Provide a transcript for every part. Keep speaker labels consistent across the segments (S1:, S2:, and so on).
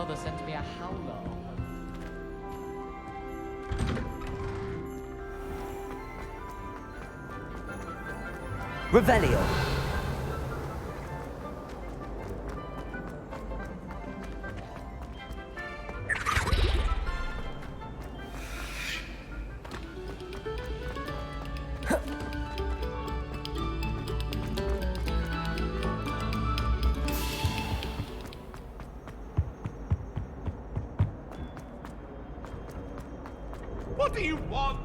S1: mother sent me a howler.
S2: Revelio.
S3: What do you want?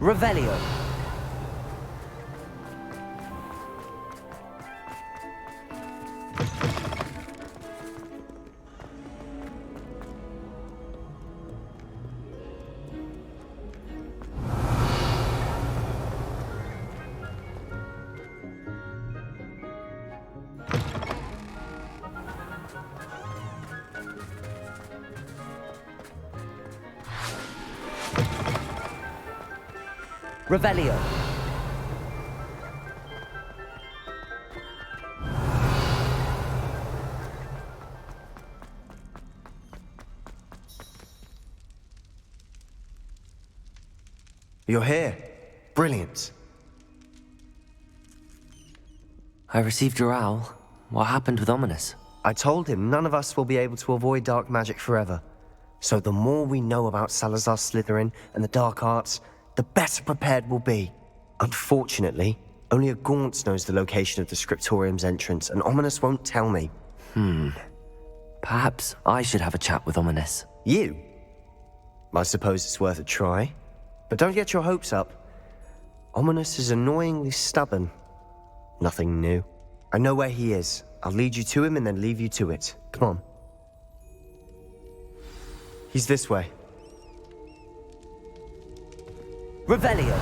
S2: Revelio. Revelio.
S4: You're here. Brilliant.
S2: I received your owl. What happened with Ominous?
S4: I told him none of us will be able to avoid dark magic forever. So the more we know about Salazar Slytherin and the dark arts, the better prepared we'll be. Unfortunately, only a Gaunt knows the location of the Scriptorium's entrance, and Ominous won't tell me.
S2: Perhaps I should have a chat with Ominous.
S4: You? I suppose it's worth a try. But don't get your hopes up. Ominous is annoyingly stubborn. Nothing new. I know where he is. I'll lead you to him and then leave you to it. Come on. He's this way.
S2: Revelio.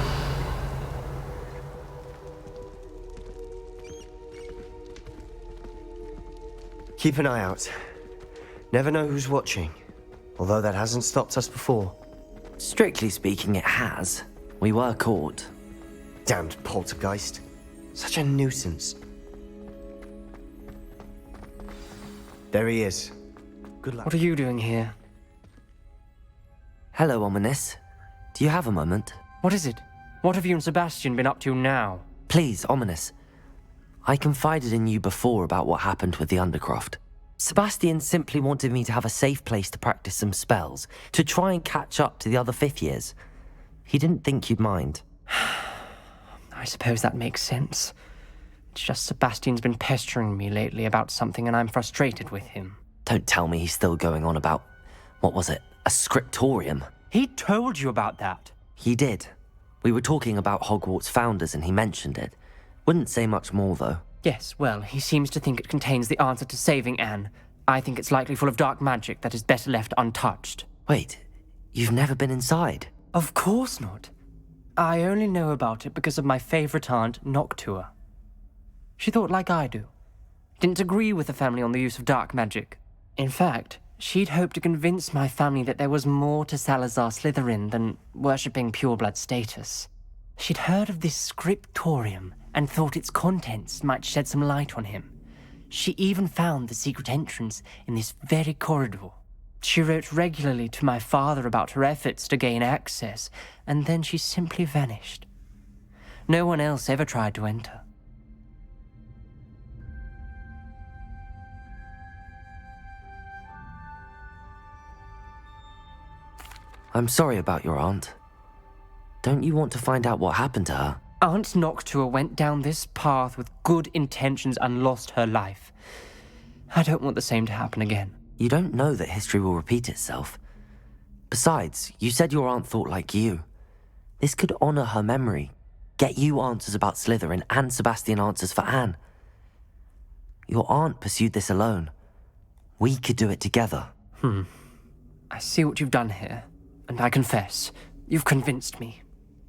S4: Keep an eye out. Never know who's watching. Although that hasn't stopped us before.
S2: Strictly speaking, it has. We were caught.
S4: Damned poltergeist. Such a nuisance. There he is. Good luck.
S5: What are you doing here?
S2: Hello, Ominous. Do you have a moment?
S5: What is it? What have you and Sebastian been up to now?
S2: Please, Ominous. I confided in you before about what happened with the Undercroft. Sebastian simply wanted me to have a safe place to practice some spells, to try and catch up to the other fifth years. He didn't think you'd mind.
S5: I suppose that makes sense. It's just Sebastian's been pestering me lately about something and I'm frustrated with him.
S2: Don't tell me he's still going on about, what was it, a scriptorium?
S5: He told you about that.
S2: He did. We were talking about Hogwarts founders and he mentioned it. Wouldn't say much more, though.
S5: Yes, well, he seems to think it contains the answer to saving Anne. I think it's likely full of dark magic that is better left untouched.
S2: Wait, you've never been inside?
S5: Of course not. I only know about it because of my favorite aunt, Noctua. She thought like I do. Didn't agree with the family on the use of dark magic. In fact, she'd hoped to convince my family that there was more to Salazar Slytherin than worshipping pureblood status. She'd heard of this scriptorium and thought its contents might shed some light on him. She even found the secret entrance in this very corridor. She wrote regularly to my father about her efforts to gain access, and then she simply vanished. No one else ever tried to enter.
S2: I'm sorry about your aunt. Don't you want to find out what happened to her?
S5: Aunt Noctua went down this path with good intentions and lost her life. I don't want the same to happen again.
S2: You don't know that history will repeat itself. Besides, you said your aunt thought like you. This could honor her memory, get you answers about Slytherin and Sebastian answers for Anne. Your aunt pursued this alone. We could do it together.
S5: I see what you've done here, and I confess, you've convinced me.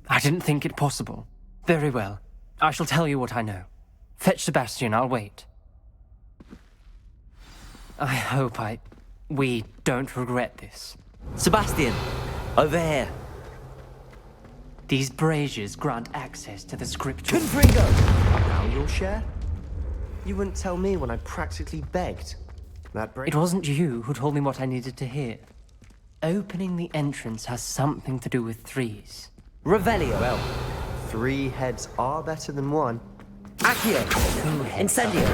S5: I didn't think it possible. Very well. I shall tell you what I know. Fetch Sebastian, I'll wait. I hope we don't regret this.
S2: Sebastian, over here.
S5: These braziers grant access to the scripture.
S4: Confringo! Now you'll share? You wouldn't tell me when I practically begged. That break?
S5: It wasn't you who told me what I needed to hear. Opening the entrance has something to do with threes.
S2: Revelio.
S4: Well, 3 heads are better than 1.
S2: Accio. Incendio.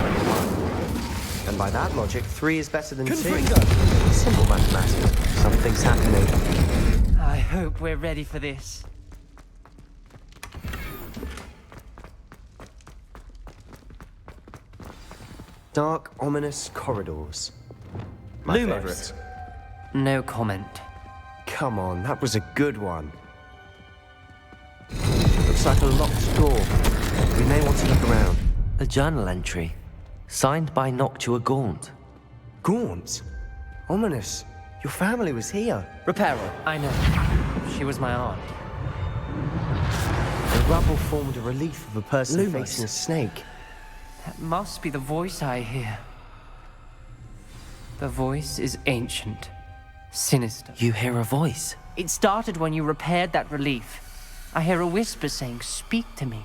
S4: And by that logic, 3 is better than 2.
S2: Confringo.
S4: Simple mathematics. Something's happening.
S5: I hope we're ready for this.
S4: Dark, ominous corridors. My
S2: Lumos.
S4: favorite.
S5: No comment.
S4: Come on, that was a good one. Looks like a locked door. We may want to look around.
S2: A journal entry, signed by Noctua Gaunt.
S4: Gaunt? Ominous. Your family was here.
S2: Reparo.
S5: I know. She was my aunt.
S4: The rubble formed a relief of a person
S2: Lumos.
S4: facing a snake.
S5: That must be the voice I hear. The voice is ancient, sinister.
S2: You hear a voice.
S5: It started when you repaired that relief. I hear a whisper saying, "Speak to me."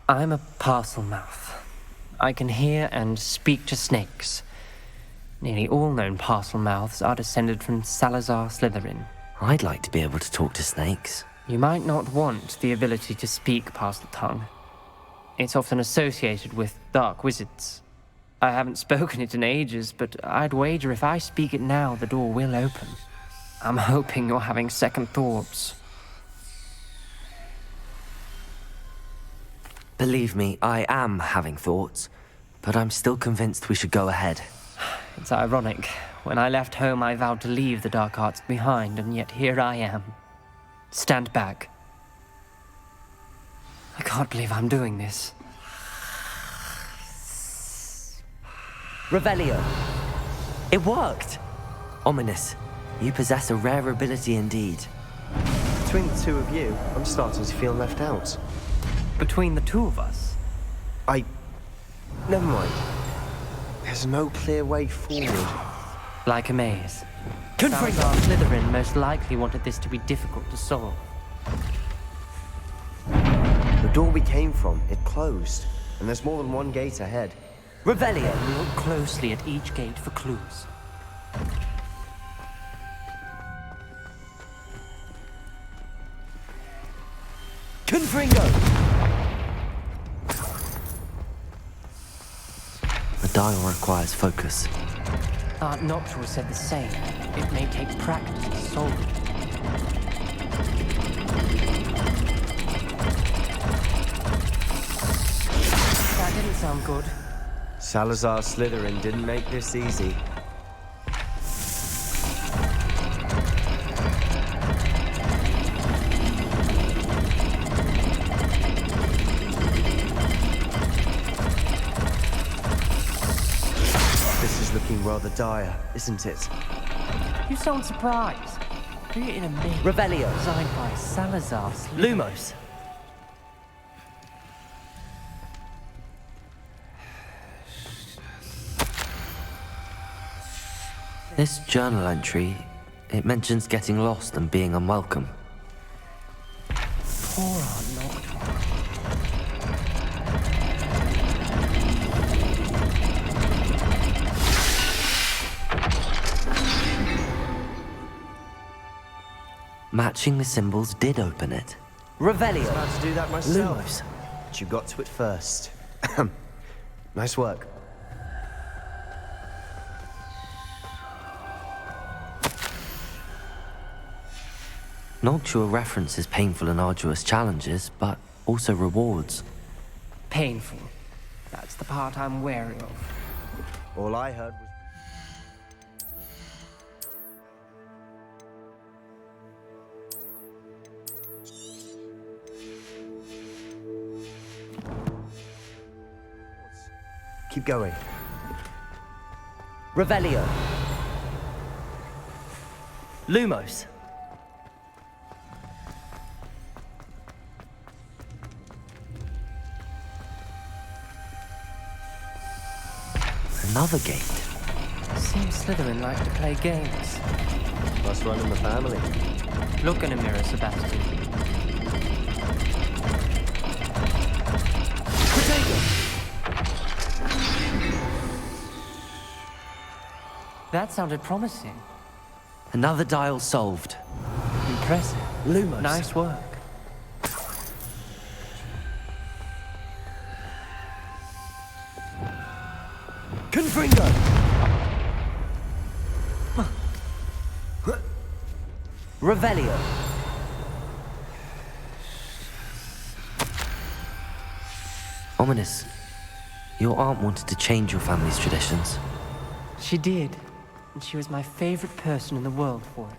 S5: I'm a parcel mouth. I can hear and speak to snakes. Nearly all known parcel mouths are descended from Salazar Slytherin.
S2: I'd like to be able to talk to snakes.
S5: You might not want the ability to speak parcel tongue. It's often associated with dark wizards. I haven't spoken it in ages, but I'd wager if I speak it now, the door will open. I'm hoping you're having second thoughts.
S2: Believe me, I am having thoughts, but I'm still convinced we should go ahead.
S5: It's ironic. When I left home, I vowed to leave the dark arts behind, and yet here I am. Stand back. I can't believe I'm doing this.
S2: Revelio. It worked! Ominous. You possess a rare ability indeed.
S4: Between the 2 of you, I'm starting to feel left out.
S5: Between the 2 of us,
S4: Never mind. There's no clear way forward.
S5: like a maze.
S2: Confringo.
S5: Salazar Slytherin most likely wanted this to be difficult to solve.
S4: The door we came from, it closed. And there's more than 1 gate ahead.
S2: Revelio.
S5: Look closely at each gate for clues.
S2: Confringo. The dial requires focus.
S5: Aunt Noctua said the same. It may take practice to solve it. That didn't sound good.
S4: Salazar Slytherin didn't make this easy. This is looking rather dire, isn't it?
S5: You sound surprised. Created a maze
S2: Revelio.
S5: designed by Salazar Slytherin.
S2: Lumos. This journal entry, it mentions getting lost and being unwelcome.
S5: Poor Aunt Noctua.
S2: Matching the symbols did open it. Revelio.
S4: I was about to do that myself.
S2: Lumos.
S4: But you got to it first. Nice work.
S2: Noctua references painful and arduous challenges, but also rewards.
S5: Painful. That's the part I'm wary of.
S4: All I heard was... Keep going.
S2: Revelio. Lumos. Another gate.
S5: Seems Slytherin like to play games.
S4: Must run in the family.
S5: Look in a mirror, Sebastian. That sounded promising.
S2: Another dial solved.
S5: Impressive.
S2: Lumos.
S5: Nice work.
S4: Confringo!
S2: Revelio. Ominous. Your aunt wanted to change your family's traditions.
S5: She did. And she was my favorite person in the world for it.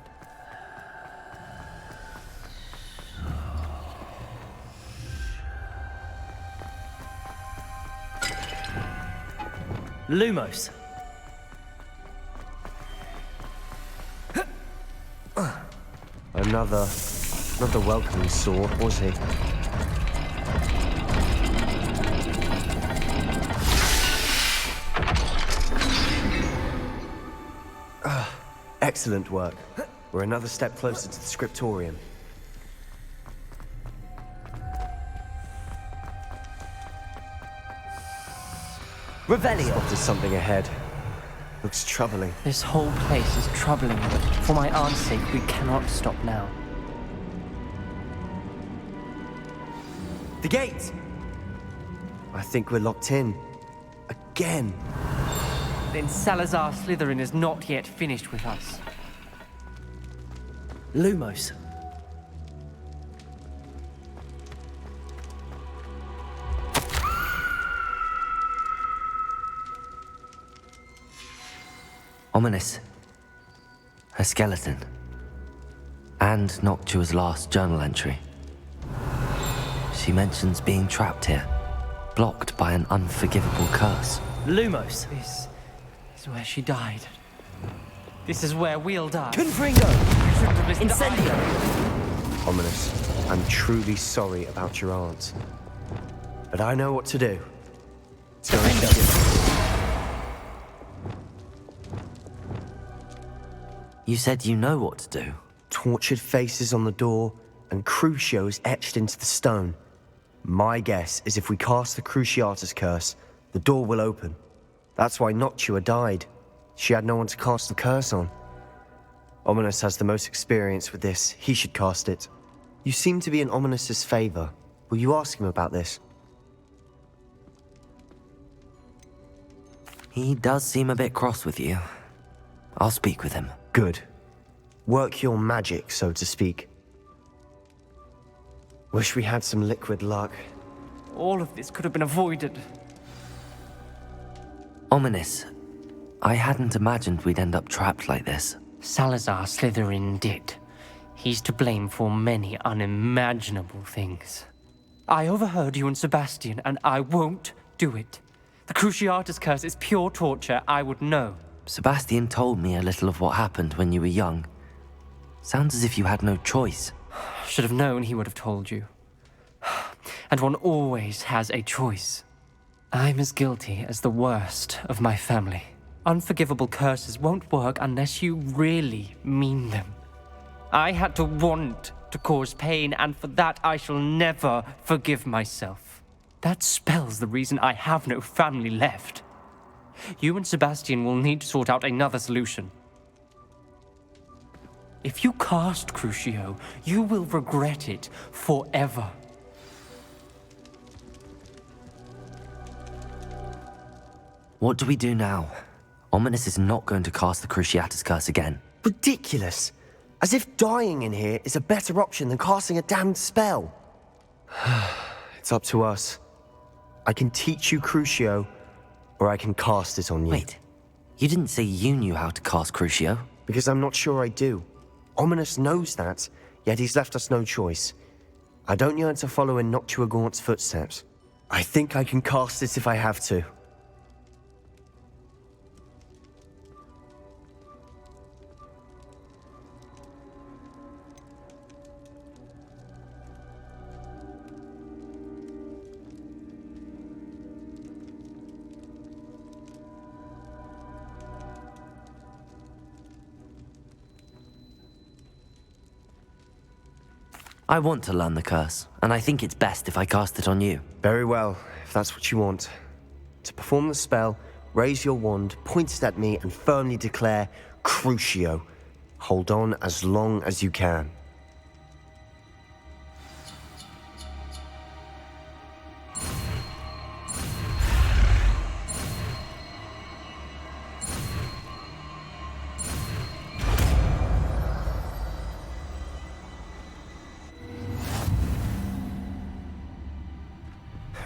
S2: Lumos.
S4: Another welcoming sword, was he? Excellent work. We're another step closer to the scriptorium.
S2: Revelio.
S4: Spotted something ahead. Looks troubling.
S5: This whole place is troubling, but for my aunt's sake, we cannot stop now.
S4: The gate! I think we're locked in. Again.
S5: Then Salazar Slytherin is not yet finished with us.
S2: Lumos. Ominous. A skeleton. And Noctua's last journal entry. She mentions being trapped here, blocked by an unforgivable curse. Lumos.
S5: This is where she died. This is where we'll die.
S2: Confringo.
S5: You shouldn't have listened to
S2: Incendio.
S5: either.
S4: Ominous, I'm truly sorry about your aunt. But I know what to do. It's going to
S2: You said you know what to do.
S4: tortured faces on the door and Crucios etched into the stone. My guess is if we cast the Cruciatus curse, the door will open. That's why Noctua died. She had no one to cast the curse on. Ominous has the most experience with this. He should cast it. You seem to be in Ominous's favor. Will you ask him about this?
S2: He does seem a bit cross with you. I'll speak with him.
S4: Good. Work your magic, so to speak. Wish we had some liquid luck.
S5: All of this could have been avoided.
S2: Ominous. I hadn't imagined we'd end up trapped like this.
S5: Salazar Slytherin did. He's to blame for many unimaginable things. I overheard you and Sebastian, and I won't do it. The Cruciatus curse is pure torture, I would know.
S2: Sebastian told me a little of what happened when you were young. Sounds as if you had no choice.
S5: Should have known he would have told you. And one always has a choice. I'm as guilty as the worst of my family. Unforgivable curses won't work unless you really mean them. I had to want to cause pain, and for that I shall never forgive myself. That spells the reason I have no family left. You and Sebastian will need to sort out another solution. If you cast Crucio, you will regret it forever.
S2: What do we do now? Ominous is not going to cast the Cruciatus curse again.
S4: Ridiculous. As if dying in here is a better option than casting a damned spell. It's up to us. I can teach you Crucio, or I can cast it on you.
S2: Wait, you didn't say you knew how to cast Crucio?
S4: Because I'm not sure I do. Ominous knows that, yet he's left us no choice. I don't yearn to follow in Noctua Gaunt's footsteps. I think I can cast it if I have to.
S2: I want to learn the curse, and I think it's best if I cast it on you.
S4: Very well, if that's what you want. To perform the spell, raise your wand, point it at me, and firmly declare, Crucio. Hold on as long as you can.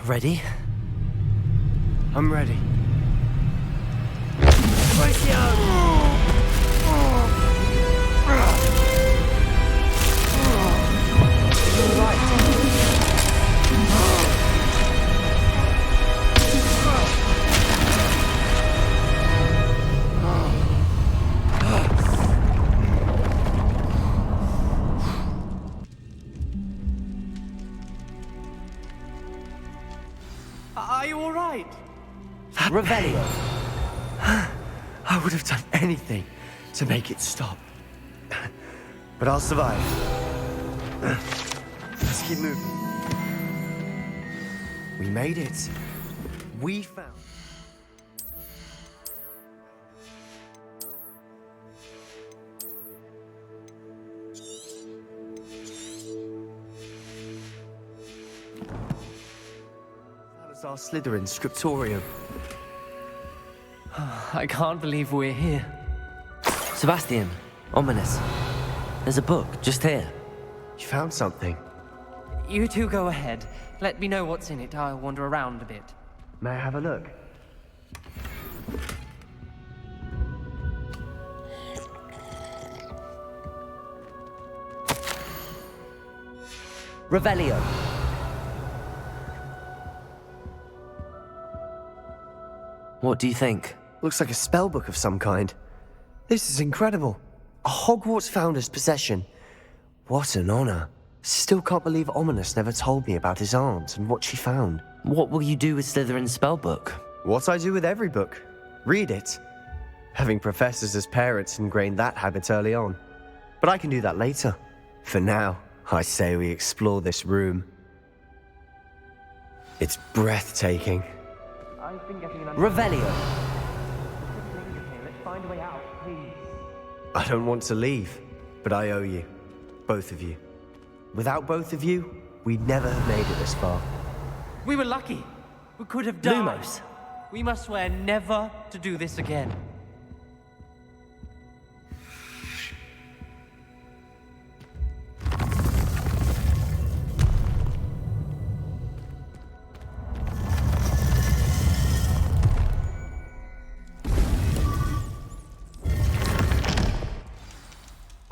S2: Ready?
S4: I'm ready.
S5: Are you all right?
S2: Revelio.
S4: I would have done anything to make it stop. But I'll survive. Let's keep moving. We made it. We found... Salazar Slytherin Scriptorium.
S5: I can't believe we're here.
S2: Sebastian, ominous. There's a book just here.
S4: You found something.
S5: You two go ahead. Let me know what's in it. I'll wander around a bit.
S4: May I have a look?
S2: Revelio. What do you think?
S4: Looks like a spellbook of some kind. This is incredible. A Hogwarts founder's possession. What an honor. Still can't believe Ominous never told me about his aunt and what she found.
S2: What will you do with Slytherin's spellbook?
S4: What I do with every book. Read it. Having professors as parents ingrained that habit early on. But I can do that later. For now, I say we explore this room. It's breathtaking.
S5: I've been getting an
S2: Revelio.
S5: Let's find a way out, please.
S4: I don't want to leave, but I owe you. Both of you. Without both of you, we'd never have made it this far.
S5: We were lucky. We could have died.
S2: Lumos.
S5: We must swear never to do this again.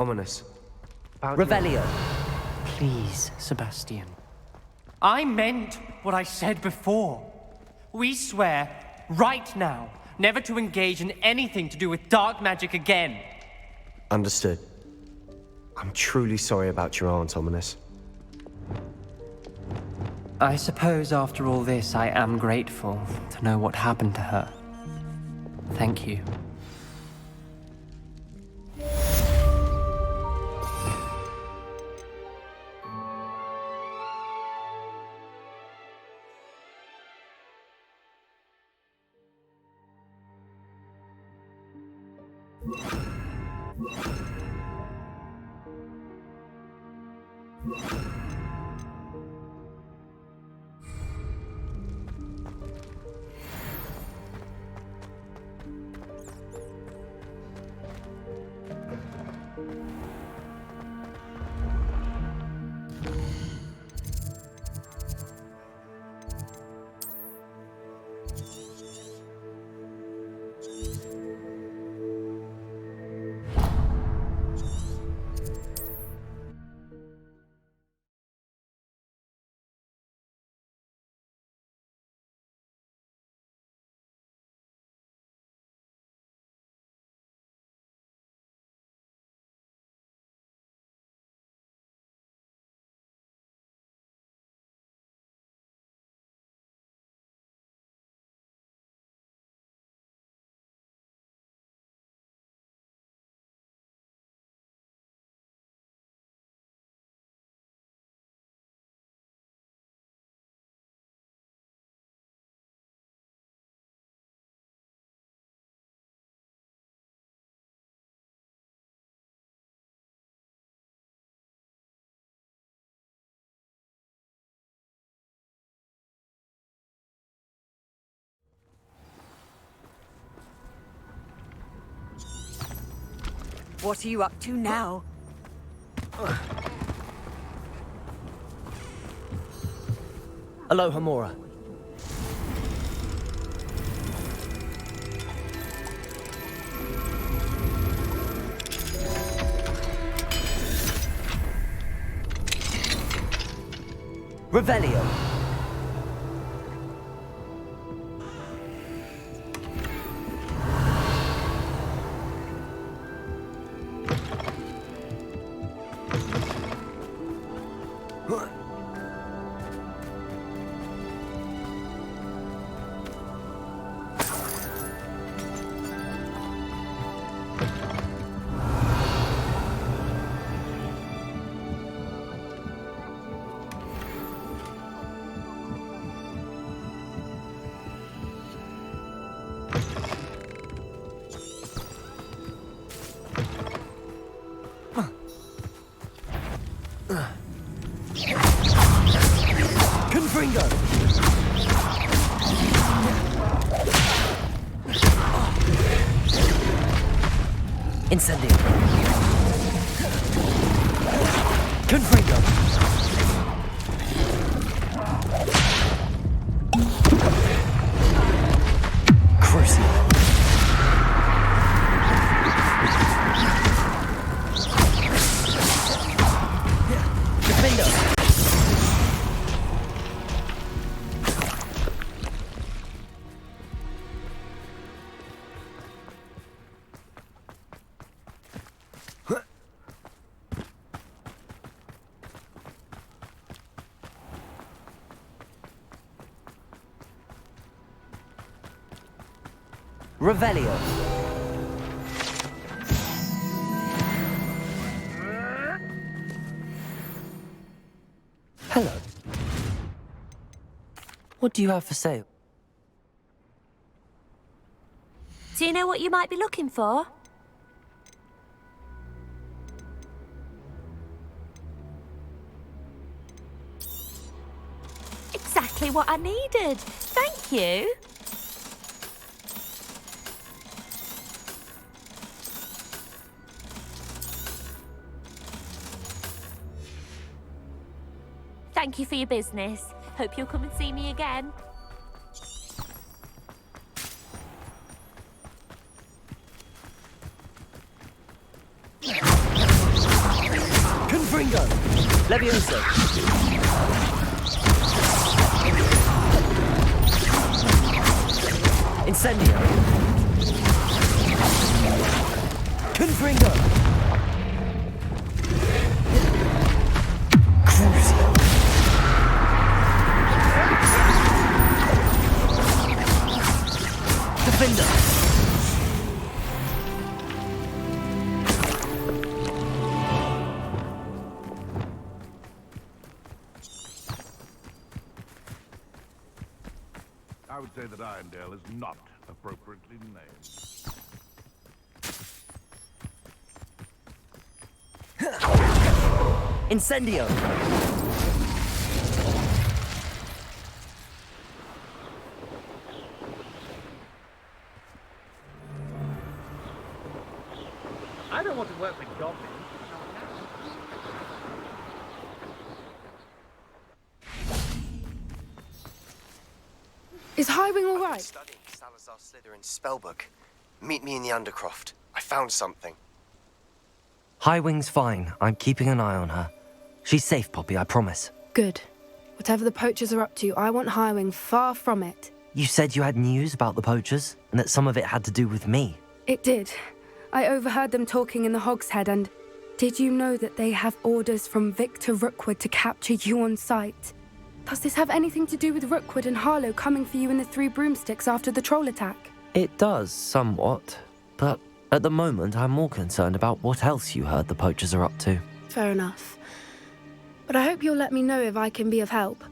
S4: Ominous.
S2: Revelio.
S5: Please, Sebastian. I meant what I said before. We swear, right now, never to engage in anything to do with dark magic again.
S4: Understood. I'm truly sorry about your aunt, Ominous.
S5: I suppose after all this, I am grateful to know what happened to her. Thank you.
S1: What are you up to now?
S4: Aloha, Mora.
S2: Revelio. Confringo! Incendio! Confringo! Crucio! Defender! Revelio. Hello. What do you have for sale?
S3: Do you know what you might be looking for? Exactly what I needed. Thank you. Thank you for your business. Hope you'll come and see me again.
S2: Confringo! Levioso! Incendio! Confringo! Crucio! Defender!
S6: I would say that Irondale is not appropriately named.
S2: Incendio!
S6: I don't want to work with goblins.
S7: Is Highwing all right?
S4: Studying Salazar Slytherin's spellbook. Meet me in the Undercroft. I found something.
S2: Highwing's fine. I'm keeping an eye on her. She's safe, Poppy, I promise.
S7: Good. Whatever the poachers are up to, I want Highwing far from it.
S2: You said you had news about the poachers, and that some of it had to do with me.
S7: It did. I overheard them talking in the Hogshead, and did you know that they have orders from Victor Rookwood to capture you on sight? Does this have anything to do with Rookwood and Harlow coming for you in the Three Broomsticks after the troll attack?
S2: It does, somewhat. But at the moment, I'm more concerned about what else you heard the poachers are up to.
S7: Fair enough. But I hope you'll let me know if I can be of help,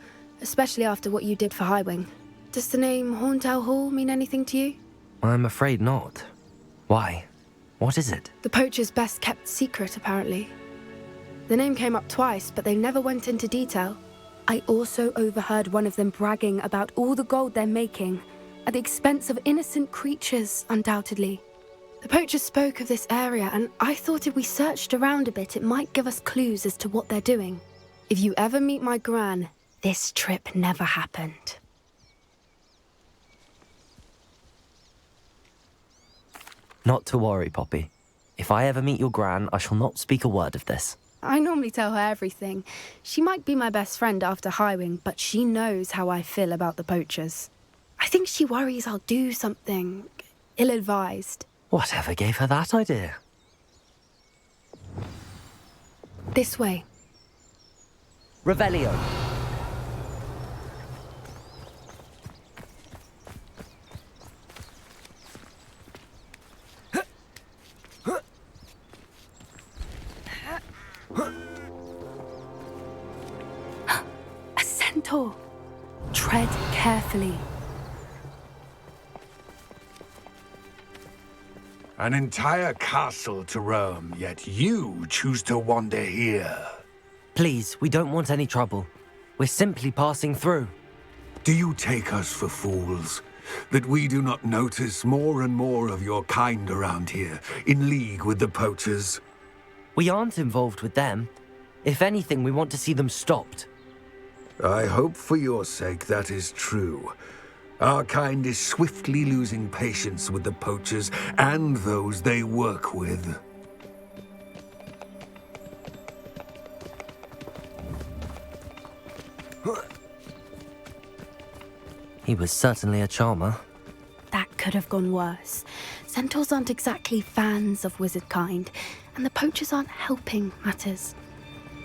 S7: especially after what you did for Highwing. Does the name Horntail Hall mean anything to you?
S2: I'm afraid not. Why? What is it?
S7: The poacher's best kept secret, apparently. The name came up twice, but they never went into detail. I also overheard one of them bragging about all the gold they're making, at the expense of innocent creatures, undoubtedly. The poacher spoke of this area, and I thought if we searched around a bit, it might give us clues as to what they're doing. If you ever meet my gran, this trip never happened.
S2: Not to worry, Poppy. If I ever meet your gran, I shall not speak a word of this.
S7: I normally tell her everything. She might be my best friend after Highwing, but she knows how I feel about the poachers. I think she worries I'll do something ill-advised.
S2: Whatever gave her that idea?
S7: This way.
S2: Revelio.
S7: A centaur. Tread carefully.
S6: An entire castle to roam, yet you choose to wander here.
S2: Please, we don't want any trouble. We're simply passing through.
S6: Do you take us for fools? That we do not notice more and more of your kind around here, in league with the poachers?
S2: We aren't involved with them. If anything, we want to see them stopped.
S6: I hope for your sake that is true. Our kind is swiftly losing patience with the poachers and those they work with.
S2: He was certainly a charmer.
S7: That could have gone worse. Centaurs aren't exactly fans of wizard kind, and the poachers aren't helping matters.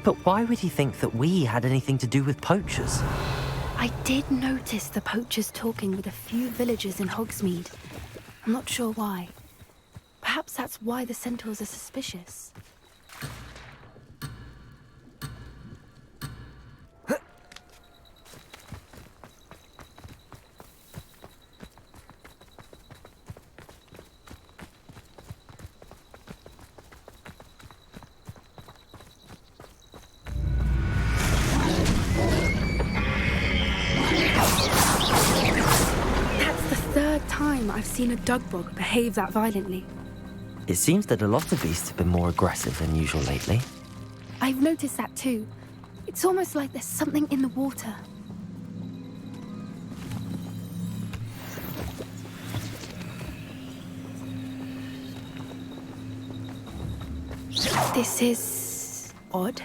S2: But why would he think that we had anything to do with poachers?
S7: I did notice the poachers talking with a few villagers in Hogsmeade. I'm not sure why. Perhaps that's why the centaurs are suspicious. I've seen a dugbog behave that violently.
S2: It seems that a lot of beasts have been more aggressive than usual lately.
S7: I've noticed that too. It's almost like there's something in the water. This is odd.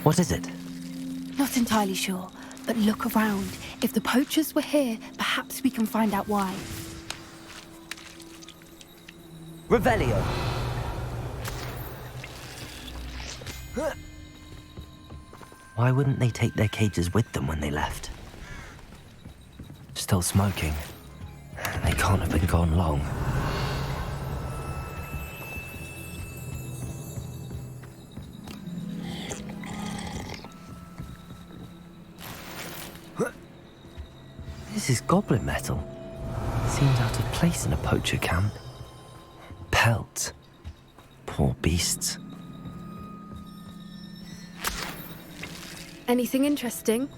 S2: What is it?
S7: Not entirely sure, but look around. If the poachers were here, perhaps we can find out why.
S2: Revelio. Why wouldn't they take their cages with them when they left? Still smoking. They can't have been gone long. This is goblin metal. Seems out of place in a poacher camp. Pelts. Poor beasts.
S7: Anything interesting?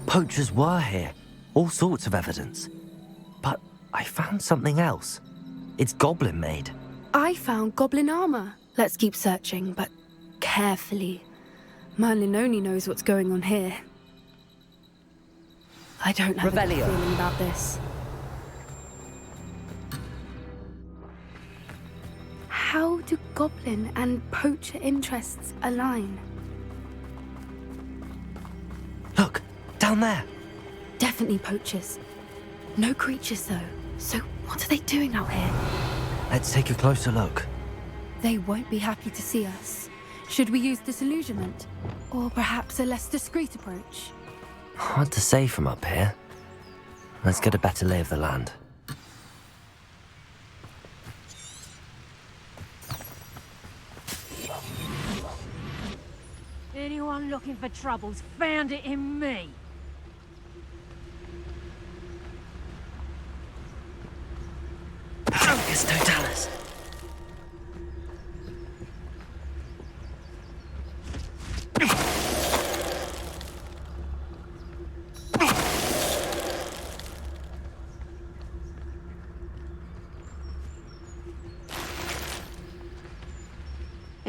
S2: Poachers were here. All sorts of evidence. But I found something else. It's goblin made.
S7: I found goblin armor. Let's keep searching, but carefully. Merlin only knows what's going on here. I don't have a good
S2: Revelio.
S7: feeling about this. How do goblin and poacher interests align?
S2: Look, down there.
S7: Definitely poachers. No creatures though. So what are they doing out here?
S2: Let's take a closer look.
S7: They won't be happy to see us. Should we use disillusionment? Or perhaps a less discreet approach?
S2: Hard to say from up here. Let's get a better lay of the land.
S1: Anyone looking for troubles found it in me.
S2: Focus Totalis.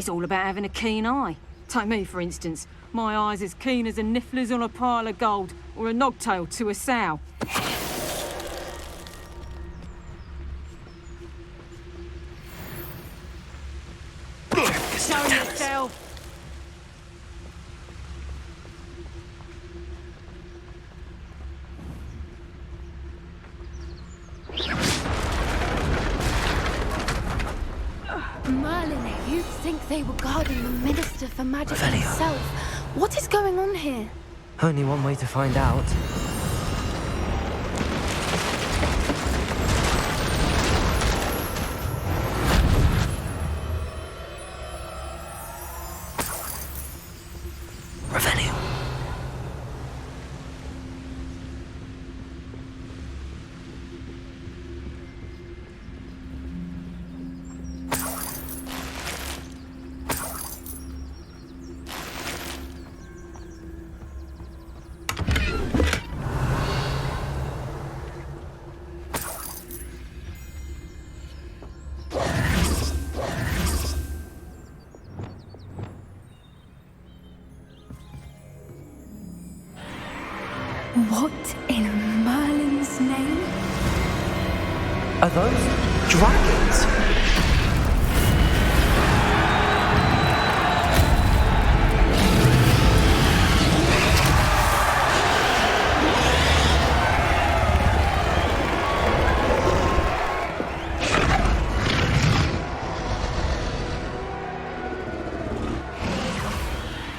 S1: It's all about having a keen eye. Take me, for instance. My eye's as keen as a niffler's on a pile of gold, or a nogtail to a sow. Show yourself!
S7: Merlin, you'd think they were guarding the Minister for Magic
S2: Revelio.
S7: himself. What is going on here?
S2: Only one way to find out. Revelio.
S7: What in Merlin's name?
S2: Are those dragons?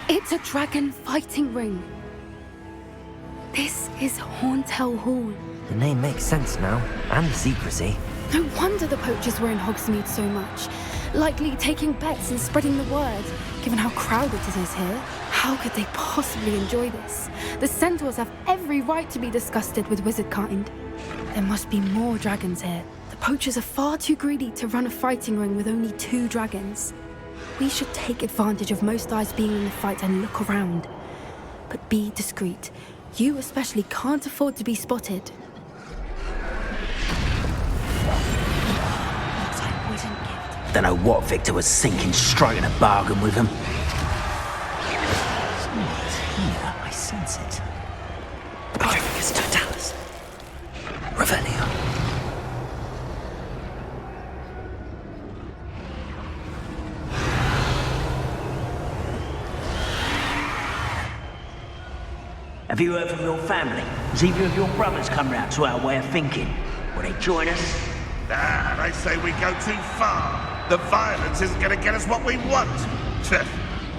S7: It's a dragon fighting ring. This is Horntail Hall.
S2: The name makes sense now, and the secrecy.
S7: No wonder the poachers were in Hogsmeade so much. Likely taking bets and spreading the word, given how crowded it is here. How could they possibly enjoy this? The centaurs have every right to be disgusted with wizard kind. There must be more dragons here. The poachers are far too greedy to run a fighting ring with only 2 dragons. We should take advantage of most eyes being in the fight and look around. But be discreet. You especially can't afford to be spotted.
S8: Don't know what Victor was thinking, striking a bargain with him.
S2: Someone's here, I sense it. HYPERX Totalis. Revelio.
S8: Have you heard from your family? Has either of your brothers come round to our way of thinking? Will they join us?
S9: Ah, they say we go too far. The violence isn't going to get us what we want.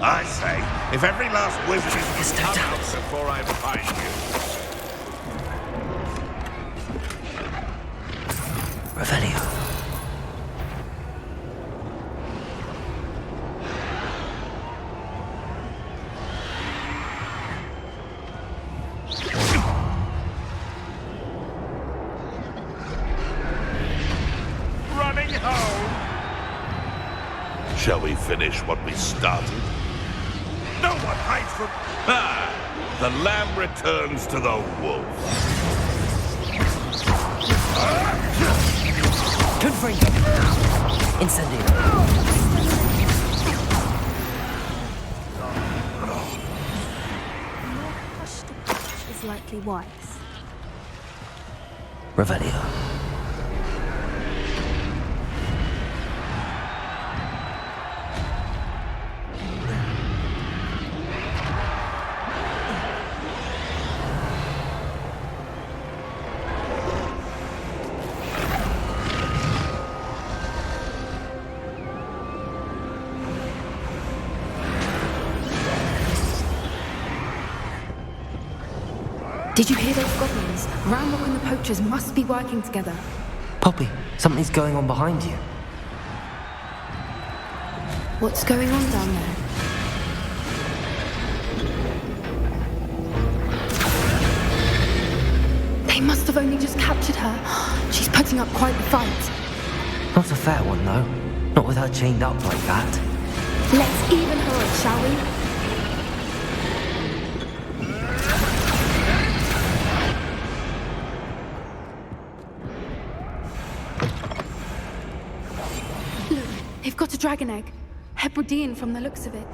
S9: I say, if every last wizard is come out before I find you.
S2: Revelio.
S9: Running home.
S10: Shall we finish what we started?
S9: No one hides from...
S10: Ah! The lamb returns to the wolf.
S2: Confringo. Incendio.
S7: Is likely wise.
S2: Revelio.
S7: Did you hear those goblins? Ramrock and the poachers must be working together.
S2: Poppy, something's going on behind you.
S7: What's going on down there? They must have only just captured her. She's putting up quite the fight.
S2: Not a fair one, though. Not with her chained up like that.
S7: Let's even her up, shall we? Look, they've got a dragon egg. Hebridean from the looks of it.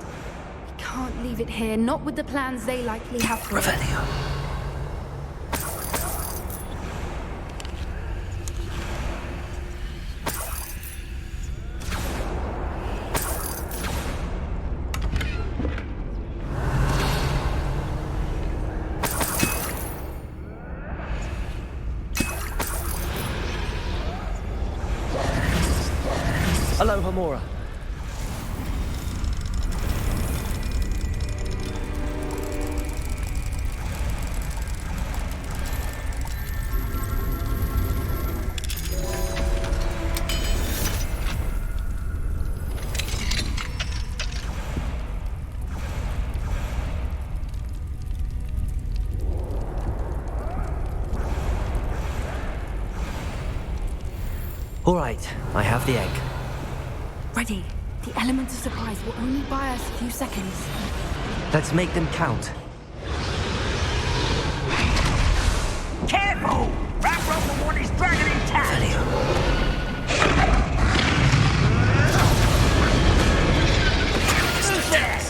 S7: We can't leave it here, not with the plans they likely have for it.
S2: Revelio. Hello, Hamura. All right, I have the egg.
S7: Ready. The element of surprise will only buy us a few seconds.
S2: Let's make them count.
S8: Careful! That rubber one is dragging intact! Who's there?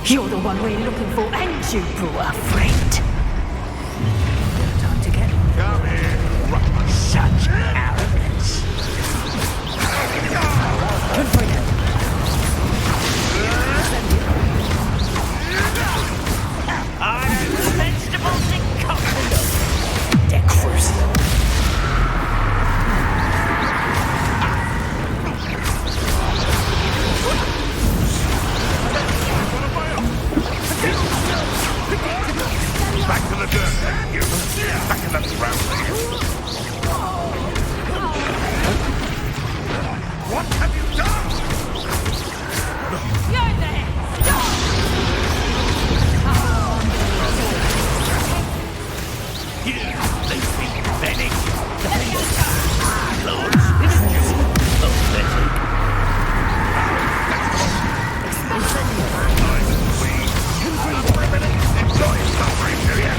S1: You're the one we're looking for, and you brought a friend. Time to get...
S10: Come here.
S8: Such arrogance! Iron vegetables and coffee! They're crucial.
S10: Back to the dirt, you. Back in that ground. What have you done?
S1: You're there!
S8: Here, they speak pathetic. Lords, pathetic.
S10: Enjoy suffering, do you?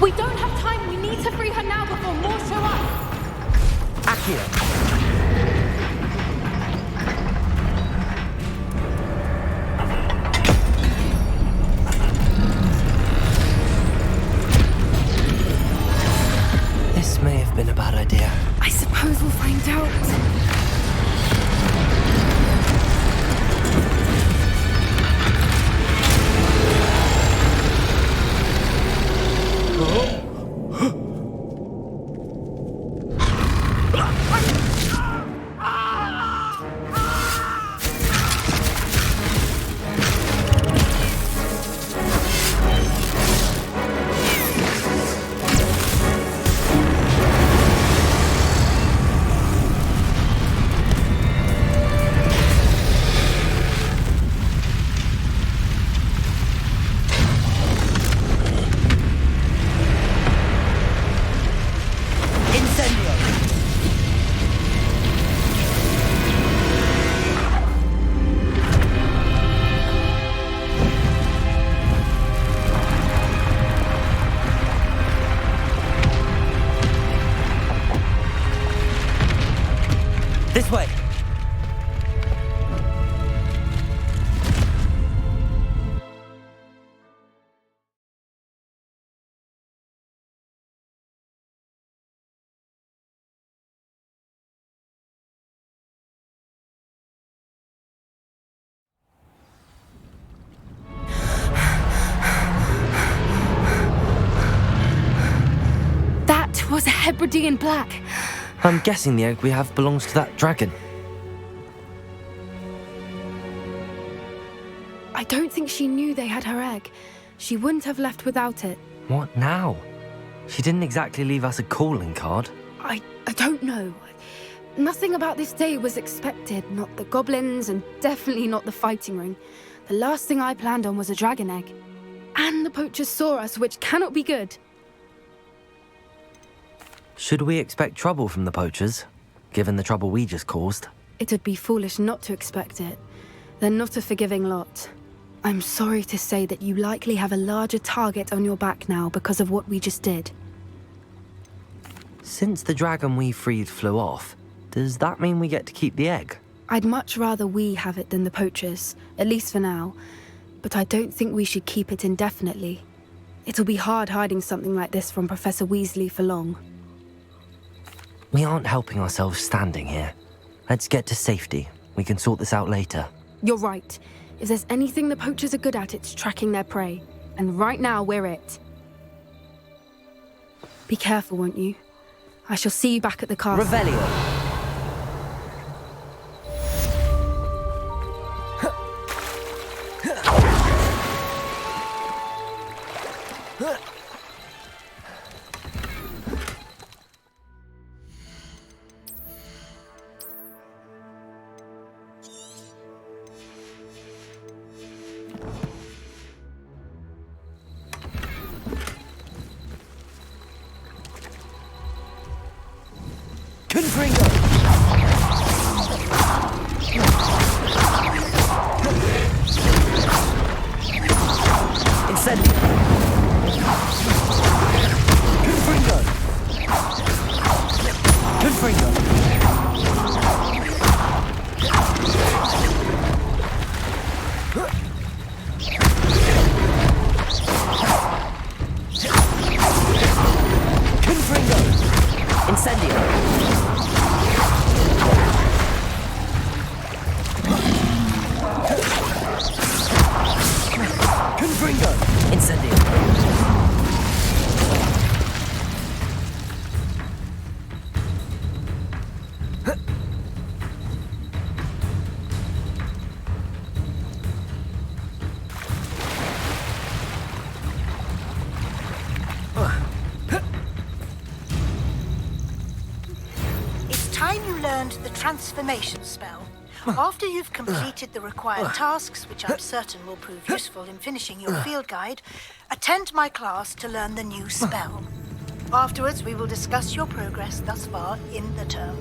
S7: We don't have time. We need to free her now before more show up.
S2: Accio.
S7: Hebridean black.
S2: I'm guessing the egg we have belongs to that dragon.
S7: I don't think she knew they had her egg. She wouldn't have left without it.
S2: What now? She didn't exactly leave us a calling card.
S7: I don't know. Nothing about this day was expected. Not the goblins, and definitely not the fighting ring. The last thing I planned on was a dragon egg. And the poachers saw us, which cannot be good.
S2: Should we expect trouble from the poachers, given the trouble we just caused?
S7: It would be foolish not to expect it. They're not a forgiving lot. I'm sorry to say that you likely have a larger target on your back now because of what we just did.
S2: Since the dragon we freed flew off, does that mean we get to keep the egg?
S7: I'd much rather we have it than the poachers, at least for now. But I don't think we should keep it indefinitely. It'll be hard hiding something like this from Professor Weasley for long.
S2: We aren't helping ourselves standing here. Let's get to safety. We can sort this out later.
S7: You're right. If there's anything the poachers are good at, it's tracking their prey. And right now, we're it. Be careful, won't you? I shall see you back at the castle.
S2: Revelio.
S11: Transformation spell. After you've completed the required tasks, which I'm certain will prove useful in finishing your field guide, attend my class to learn the new spell. Afterwards, we will discuss your progress thus far in the term.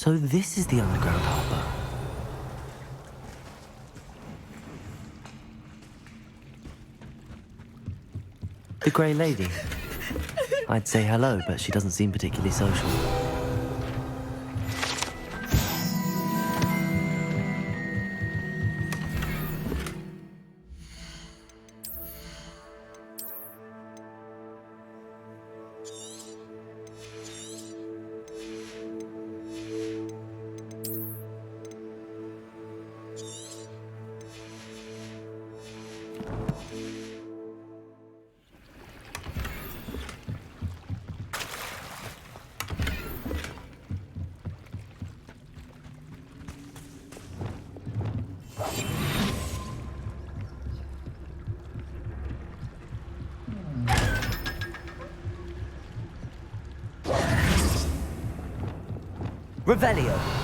S2: So this is the underground harbour. The Grey Lady. I'd say hello, but she doesn't seem particularly social. Revelio.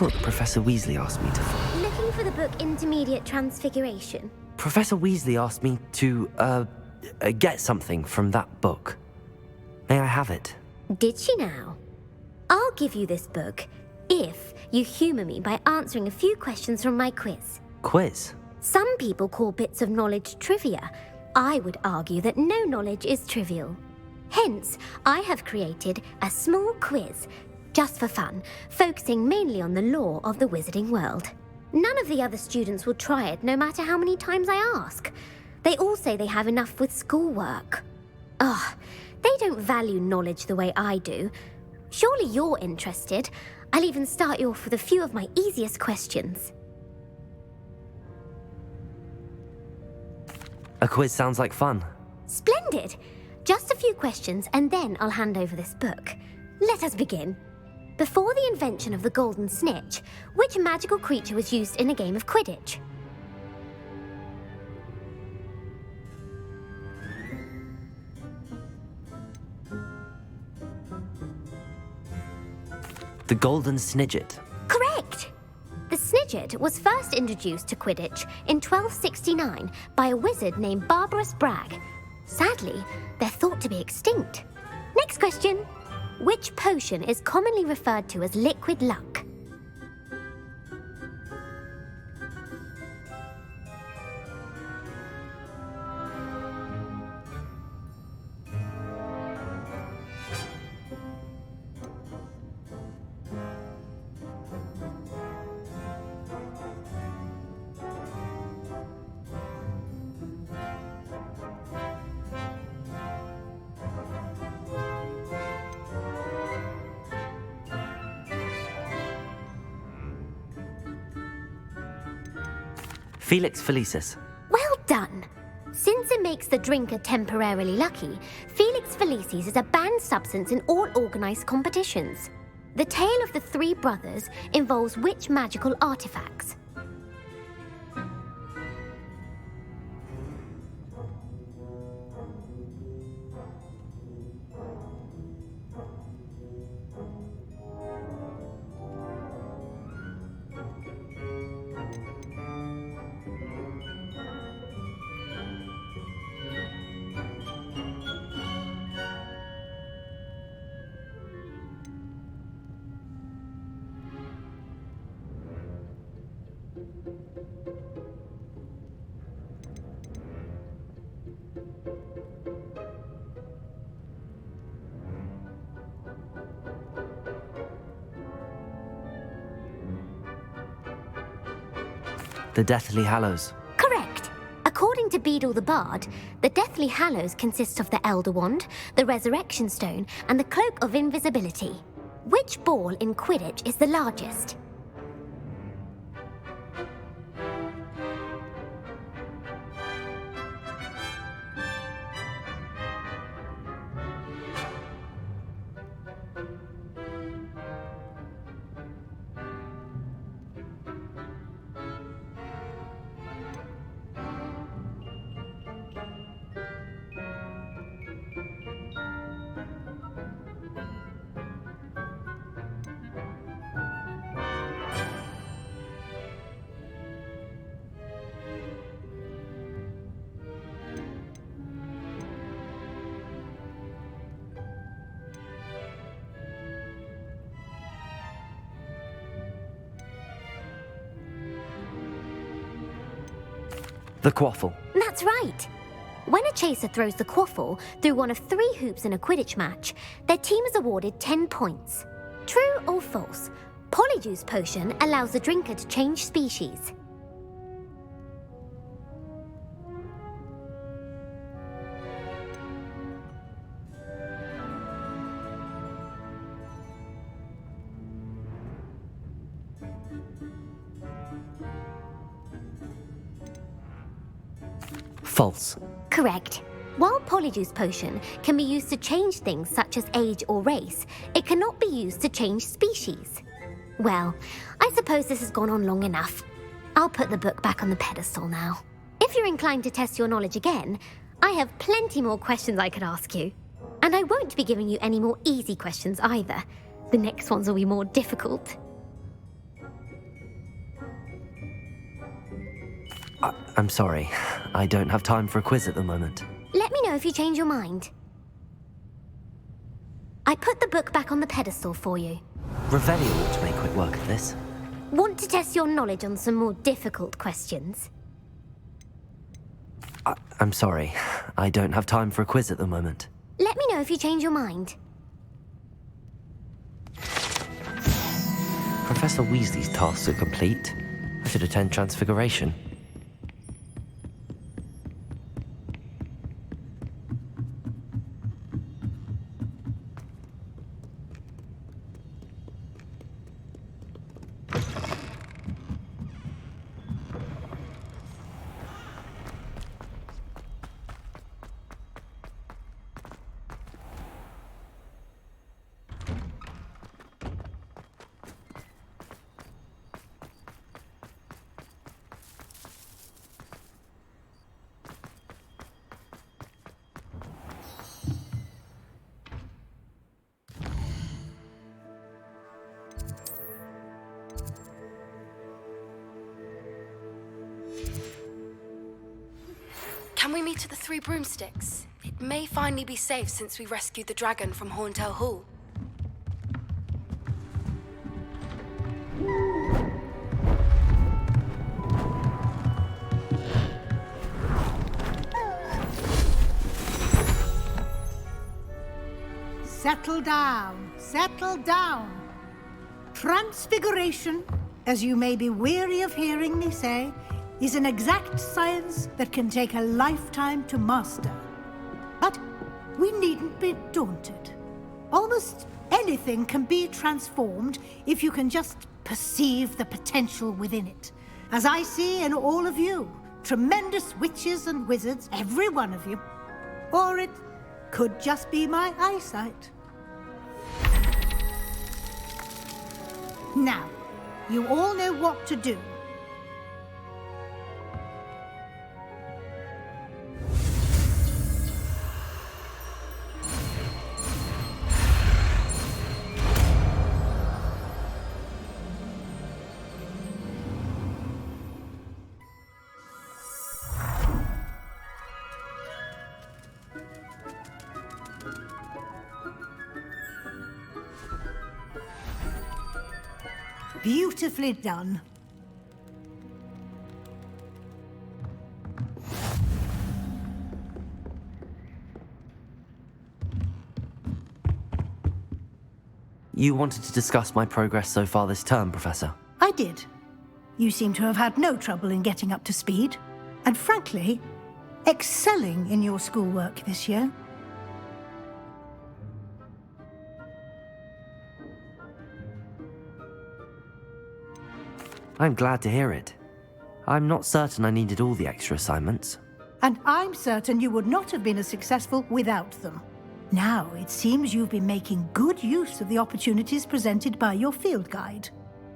S2: Book Professor Weasley asked me to find.
S12: Looking for the book Intermediate Transfiguration?
S2: Professor Weasley asked me to, get something from that book. May I have it?
S12: Did she now? I'll give you this book if you humour me by answering a few questions from my quiz.
S2: Quiz?
S12: Some people call bits of knowledge trivia. I would argue that no knowledge is trivial. Hence, I have created a small quiz just for fun, focusing mainly on the lore of the wizarding world. None of the other students will try it, no matter how many times I ask. They all say they have enough with schoolwork. Ugh, they don't value knowledge the way I do. Surely you're interested. I'll even start you off with a few of my easiest questions.
S2: A quiz sounds like fun.
S12: Splendid! Just a few questions and then I'll hand over this book. Let us begin. Before the invention of the golden snitch, which magical creature was used in a game of Quidditch?
S2: The Golden Snidget.
S12: Correct! The Snidget was first introduced to Quidditch in 1269 by a wizard named Barbarous Bragg. Sadly, they're thought to be extinct. Next question. Which potion is commonly referred to as liquid luck?
S2: Felix Felicis.
S12: Well done! Since it makes the drinker temporarily lucky, Felix Felicis is a banned substance in all organised competitions. The tale of the three brothers involves which magical artifacts?
S2: The Deathly Hallows.
S12: Correct. According to Beadle the Bard, the Deathly Hallows consist of the Elder Wand, the Resurrection Stone, and the Cloak of Invisibility. Which ball in Quidditch is the largest?
S2: The Quaffle.
S12: That's right. When a chaser throws the quaffle through one of 3 hoops in a Quidditch match, their team is awarded 10 points. True or false? Polyjuice Potion allows the drinker to change species.
S2: False.
S12: Correct. While Polyjuice Potion can be used to change things such as age or race, it cannot be used to change species. Well, I suppose this has gone on long enough. I'll put the book back on the pedestal now. If you're inclined to test your knowledge again, I have plenty more questions I could ask you. And I won't be giving you any more easy questions either. The next ones will be more difficult.
S2: I'm sorry. I don't have time for a quiz at the moment.
S12: Let me know if you change your mind. I put the book back on the pedestal for you.
S2: Revelio ought to make quick work of this.
S12: Want to test your knowledge on some more difficult questions?
S2: I'm sorry. I don't have time for a quiz at the moment.
S12: Let me know if you change your mind.
S2: Professor Weasley's tasks are complete. I should attend Transfiguration.
S7: Can we meet at the Three Broomsticks? It may finally be safe since we rescued the dragon from Horntail Hall.
S11: Settle down, settle down. Transfiguration, as you may be weary of hearing me say, is an exact science that can take a lifetime to master. But we needn't be daunted. Almost anything can be transformed if you can just perceive the potential within it. As I see in all of you, tremendous witches and wizards, every one of you. Or it could just be my eyesight. Now, you all know what to do. Beautifully done.
S2: You wanted to discuss my progress so far this term, Professor?
S11: I did. You seem to have had no trouble in getting up to speed, and frankly, excelling in your schoolwork this year.
S2: I'm glad to hear it. I'm not certain I needed all the extra assignments.
S11: And I'm certain you would not have been as successful without them. Now, it seems you've been making good use of the opportunities presented by your field guide.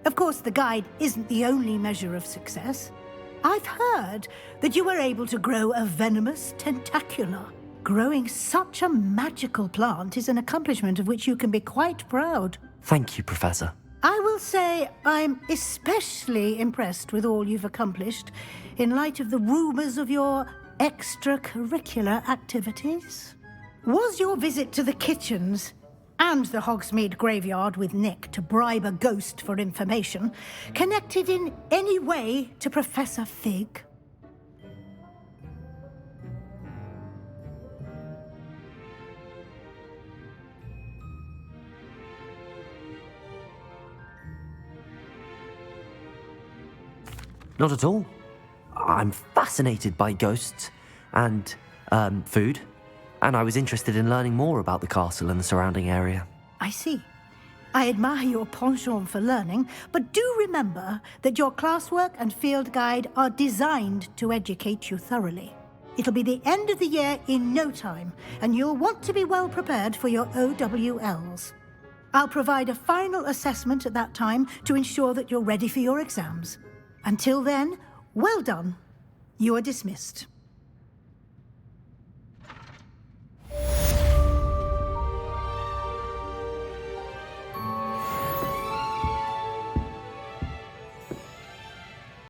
S11: Of course, the guide isn't the only measure of success. I've heard that you were able to grow a venomous tentacula. Growing such a magical plant is an accomplishment of which you can be quite proud.
S2: Thank you, Professor.
S11: I will say I'm especially impressed with all you've accomplished in light of the rumors of your extracurricular activities. Was your visit to the kitchens and the Hogsmeade graveyard with Nick to bribe a ghost for information connected in any way to Professor Fig?
S2: Not at all. I'm fascinated by ghosts and food, and I was interested in learning more about the castle and the surrounding area.
S11: I see. I admire your penchant for learning, but do remember that your classwork and field guide are designed to educate you thoroughly. It'll be the end of the year in no time, and you'll want to be well prepared for your OWLs. I'll provide a final assessment at that time to ensure that you're ready for your exams. Until then, well done. You are dismissed.